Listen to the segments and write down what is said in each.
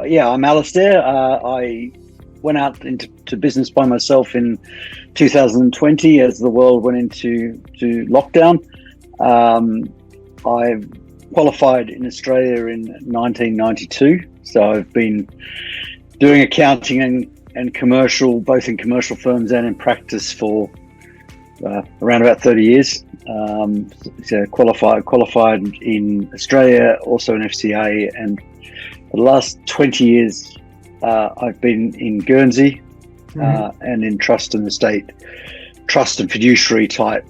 Yeah, I'm Alasdair. I went out into business by myself in 2020 as the world went into lockdown. I qualified in Australia in 1992, so I've been doing accounting and commercial, both in commercial firms and in practice for around about 30 years. So qualified in Australia, also in FCA, and for the last 20 years, I've been in Guernsey and in trust and estate, trust and fiduciary type,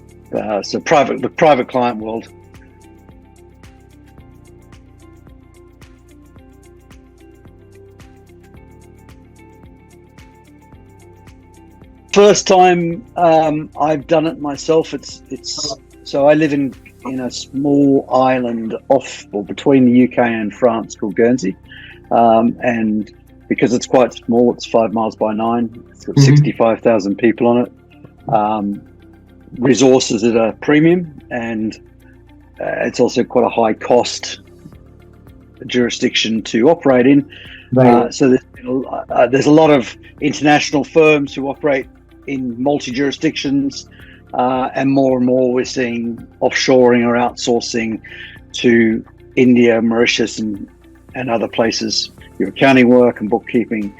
so the private client world. First time I've done it myself. It's so I live in a small island off or between the UK and France called Guernsey. And because it's quite small, it's 5 miles by 9. It's got 65,000 people on it. Resources at a premium, and it's also quite a high cost jurisdiction to operate in. Right. So there's a lot of international firms who operate in multi-jurisdictions, and more we're seeing offshoring or outsourcing to India, Mauritius, and other places, your accounting work and bookkeeping.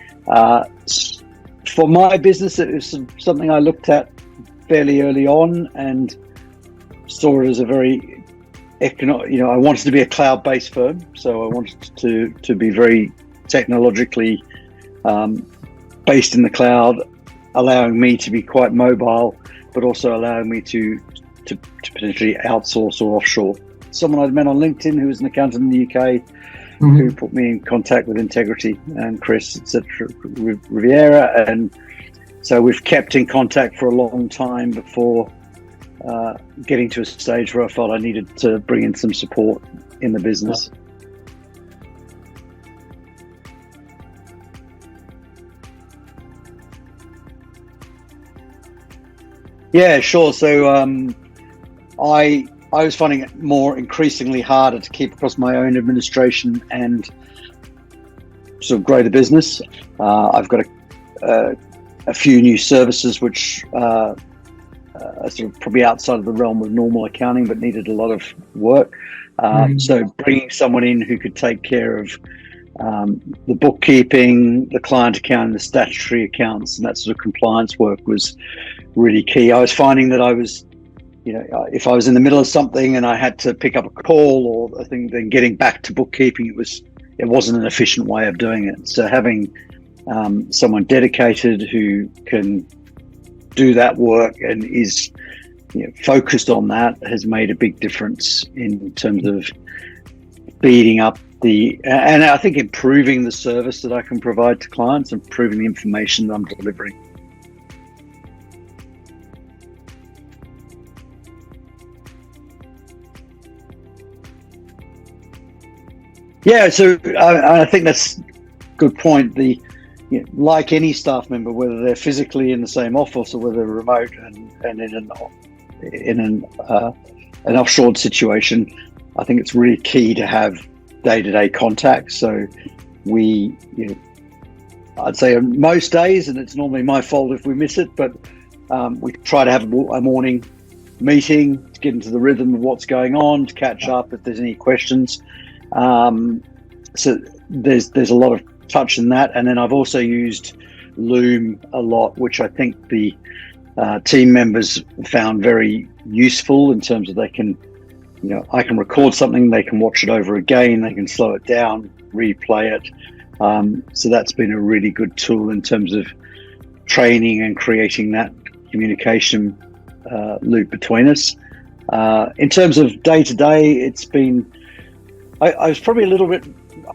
For my business, it was something I looked at fairly early on and saw it as a very I wanted to be a cloud-based firm, so I wanted to be very technologically based in the cloud, allowing me to be quite mobile, but also allowing me to potentially outsource or offshore. Someone I'd met on LinkedIn who was an accountant in the UK, who put me in contact with Entigrity and Chris, etc., Riviera, and so we've kept in contact for a long time before getting to a stage where I felt I needed to bring in some support in the business. Yeah, sure. So I was finding it more increasingly harder to keep across my own administration and sort of grow the business. I've got a few new services which are sort of probably outside of the realm of normal accounting, but needed a lot of work. So bringing someone in who could take care of the bookkeeping, the client account, the statutory accounts, and that sort of compliance work was really key. I was finding that I was, if I was in the middle of something and I had to pick up a call or a thing, then getting back to bookkeeping, it wasn't an efficient way of doing it. So having someone dedicated who can do that work and is focused on that has made a big difference in terms of speeding up and I think improving the service that I can provide to clients, improving the information that I'm delivering. Yeah, so I think that's a good point. Like any staff member, whether they're physically in the same office or whether they're remote and in an offshore situation, I think it's really key to have day-to-day contact. So I'd say most days, and it's normally my fault if we miss it, but we try to have a morning meeting to get into the rhythm of what's going on, to catch up if there's any questions. So there's a lot of touch in that, and then I've also used Loom a lot, which I think the team members found very useful in terms of they can, I can record something, they can watch it over again, they can slow it down, replay it. So that's been a really good tool in terms of training and creating that communication loop between us. In terms of day to day, it's been, I was probably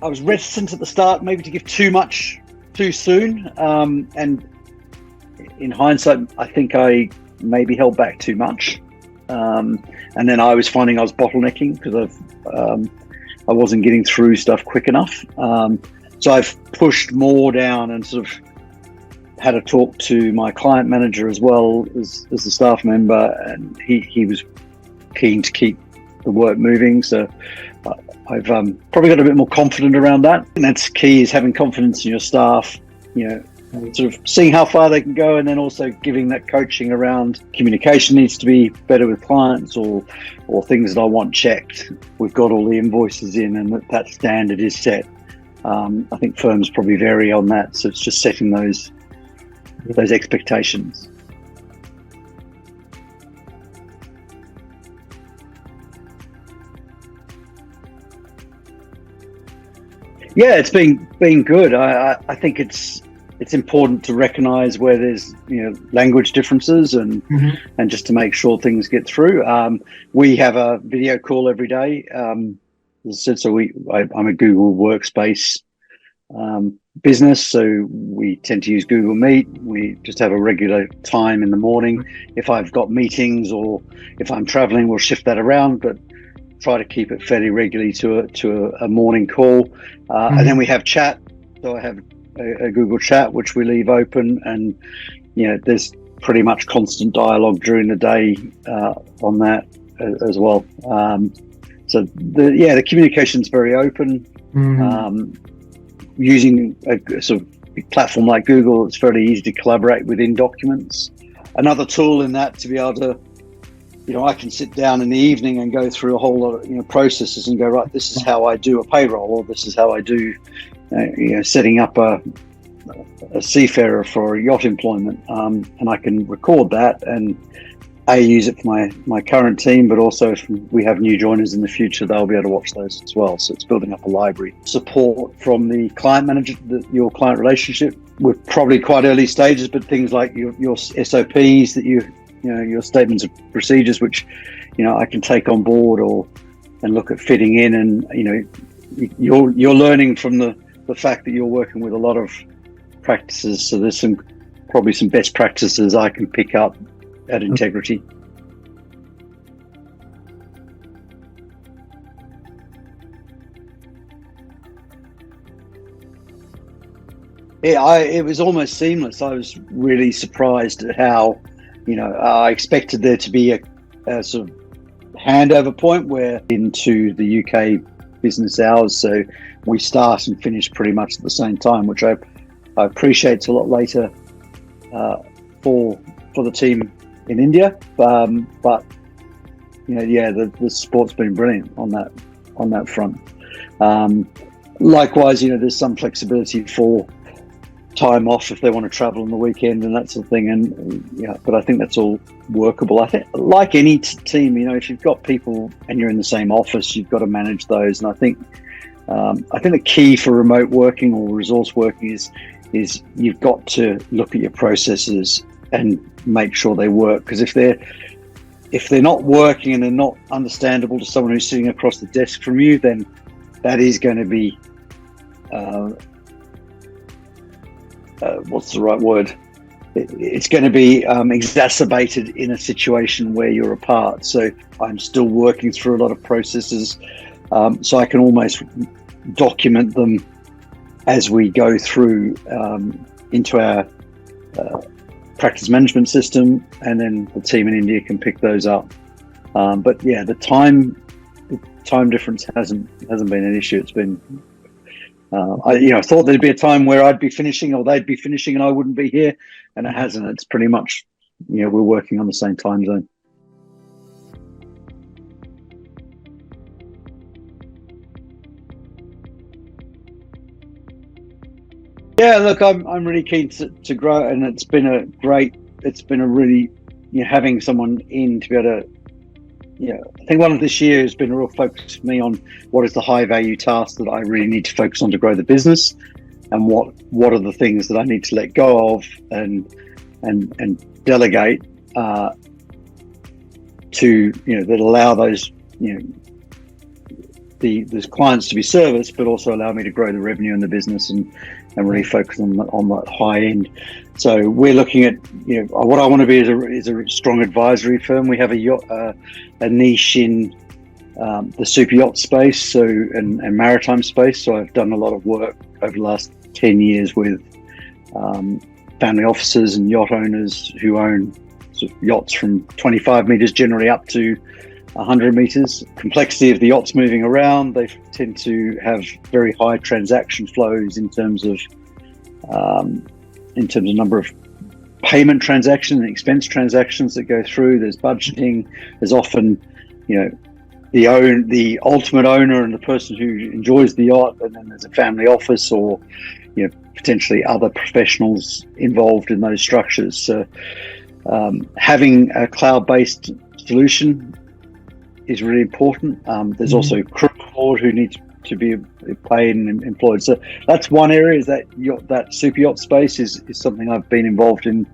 I was reticent at the start, maybe to give too much too soon. And in hindsight, I think I maybe held back too much. And then I was finding I was bottlenecking because I wasn't getting through stuff quick enough. So I've pushed more down and sort of had a talk to my client manager as well as a staff member, and he was keen to keep the work moving. So I've probably got a bit more confident around that. And that's key, is having confidence in your staff, sort of seeing how far they can go, and then also giving that coaching around communication needs to be better with clients, or things that I want checked. We've got all the invoices in, and that standard is set. I think firms probably vary on that, so it's just setting those expectations. Yeah, it's been good. I think it's important to recognise where there's language differences and just to make sure things get through. We have a video call every day. As I said, so I'm a Google Workspace business, so we tend to use Google Meet. We just have a regular time in the morning. If I've got meetings or if I'm traveling, we'll shift that around, but try to keep it fairly regularly to a morning call. And then we have chat. So I have a Google chat which we leave open, and there's pretty much constant dialogue during the day on that as well. So the communication's very open. Using a sort of platform like Google, it's fairly easy to collaborate within documents. Another tool in that, to be able to, I can sit down in the evening and go through a whole lot of processes and go, right, this is how I do a payroll, or this is how I do setting up a seafarer for yacht employment, and I can record that and use it for my current team, but also if we have new joiners in the future, they'll be able to watch those as well. So it's building up a library. Support from the client manager, your client relationship. We're probably quite early stages, but things like your SOPs that your statements of procedures, which I can take on board and look at fitting in, and you're learning from the fact that you're working with a lot of practices. So there's probably some best practices I can pick up at Entigrity. Yeah, it was almost seamless. I was really surprised at how, I expected there to be a sort of handover point where into the UK business hours, so we start and finish pretty much at the same time, which I appreciate. It's a lot later for the team in India, but the support's been brilliant on that front. Likewise, there's some flexibility for time off if they want to travel on the weekend and that sort of thing, and but I think that's all workable. I think, like any team, if you've got people and you're in the same office, you've got to manage those. And I think the key for remote working or resource working is you've got to look at your processes and make sure they work, because if they're not working and they're not understandable to someone who's sitting across the desk from you, then that is going to be what's the right word? It's going to be exacerbated in a situation where you're apart. So I'm still working through a lot of processes, so I can almost document them as we go through into our practice management system, and then the team in India can pick those up. But yeah, the time difference hasn't been an issue. It's been I thought there'd be a time where I'd be finishing or they'd be finishing and I wouldn't be here, and it hasn't. It's pretty much we're working on the same time zone. Yeah, look, I'm really keen to grow, and it's been a really having someone in to be able to I think one of this year has been a real focus for me on what is the high value task that I really need to focus on to grow the business, and what are the things that I need to let go of and delegate to that allow those the clients to be serviced, but also allow me to grow the revenue in the business and really focus on that high end. So we're looking at what I want to be is a strong advisory firm. We have a niche in the super yacht space, and maritime space. So I've done a lot of work over the last 10 years with family officers and yacht owners who own sort of yachts from 25 meters generally up to 100 meters. Complexity of the yachts moving around, they tend to have very high transaction flows in terms of number of payment transactions and expense transactions that go through. There's budgeting. There's often, the ultimate owner and the person who enjoys the yacht, and then there's a family office or potentially other professionals involved in those structures. So having a cloud-based solution is really important. There's also crew aboard who need to be paid and employed. So that's one area, is that super yacht space is something I've been involved in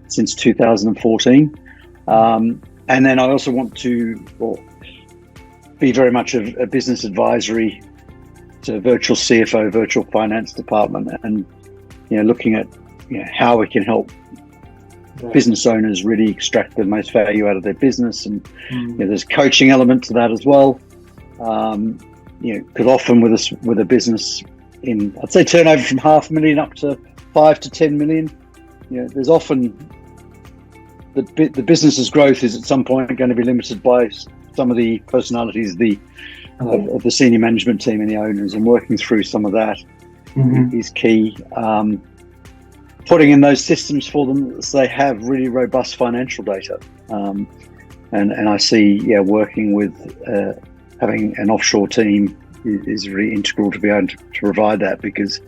since 2014. And then I also want to be very much a business advisory to virtual CFO, virtual finance department, and looking at how we can help business owners really extract the most value out of their business. And there's a coaching element to that as well. Because often with a business in, I'd say, turnover from $500,000 up to 5 to 10 million, there's often the business's growth is at some point going to be limited by some of the personalities of the senior management team and the owners, and working through some of that is key. Putting in those systems for them so they have really robust financial data. And I see, working with having an offshore team is really integral to be able to provide that, because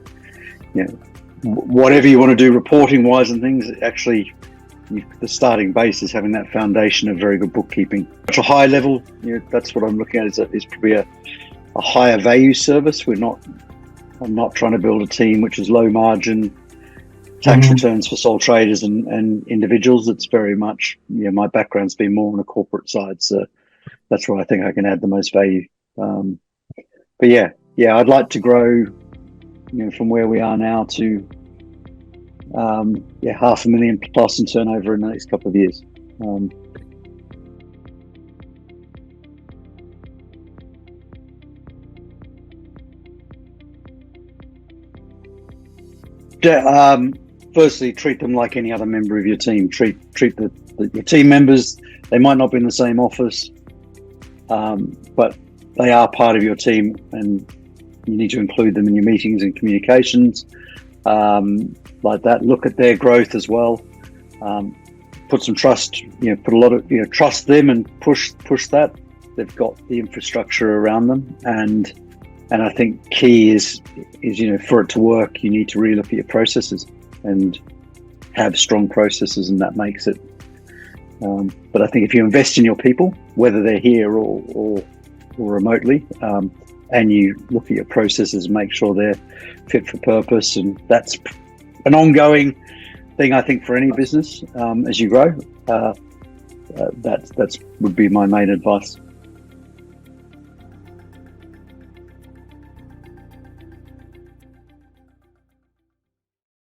whatever you want to do reporting wise and things, actually the starting base is having that foundation of very good bookkeeping. At a high level, that's what I'm looking at, is probably a higher value service. I'm not trying to build a team which is low margin tax returns for sole traders and individuals. It's very much, my background's been more on the corporate side, so that's where I think I can add the most value. But I'd like to grow, from where we are now to $500,000 plus in turnover in the next couple of years. Firstly, treat them like any other member of your team. Treat your team members. They might not be in the same office, but they are part of your team, and you need to include them in your meetings and communications. Like that. Look at their growth as well. Put some trust. Put a lot of trust them and push that. They've got the infrastructure around them, and I think key is for it to work, you need to really look at your processes and have strong processes, and that makes it. But I think if you invest in your people, whether they're here or remotely, and you look at your processes and make sure they're fit for purpose, and that's an ongoing thing, I think, for any business as you grow. That would be my main advice.